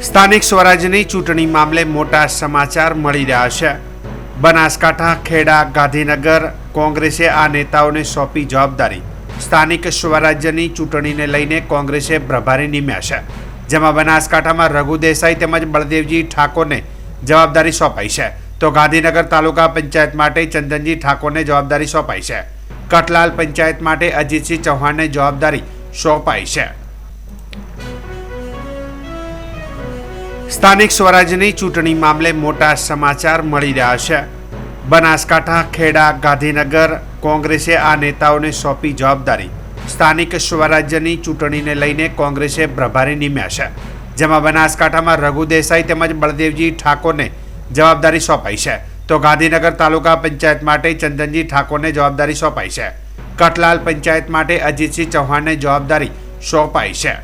સ્થાનિક સ્વરાજ્યની ચૂંટણી મામલે મોટા સમાચાર મળી રહ્યા છે। બનાસકાંઠા, ખેડા, ગાંધીનગર કોંગ્રેસે આ નેતાઓને સોંપી જવાબદારી। સ્થાનિક સ્વરાજ્યની ચૂંટણીને લઈને કોંગ્રેસે પ્રભારી નિમ્યા છે, જેમાં બનાસકાંઠામાં રઘુ દેસાઈ તેમજ બળદેવજી ઠાકોરને જવાબદારી સોંપાઈ છે, તો ગાંધીનગર તાલુકા પંચાયત માટે ચંદનજી ઠાકોરને જવાબદારી સોંપાઈ છે। કટલાલ પંચાયત માટે અજીતસિંહ ચૌહાણને જવાબદારી સોંપાઈ છે। સ્થાનિક સ્વરાજ્યની ચૂંટણી મામલે મોટા સમાચાર મળી રહ્યા છે। બનાસકાંઠા, ખેડા, ગાંધીનગર કોંગ્રેસે આ નેતાઓને સોંપી જવાબદારી। સ્થાનિક સ્વરાજ્યની ચૂંટણીને લઈને કોંગ્રેસે પ્રભારી નિમ્યા છે, જેમાં બનાસકાંઠામાં રઘુ દેસાઈ તેમજ બળદેવજી ઠાકોરને જવાબદારી સોંપાઈ છે, તો ગાંધીનગર તાલુકા પંચાયત માટે ચંદનજી ઠાકોરને જવાબદારી સોંપાઈ છે। કટલાલ પંચાયત માટે અજીતસિંહ ચૌહાણને જવાબદારી સોંપાઈ છે।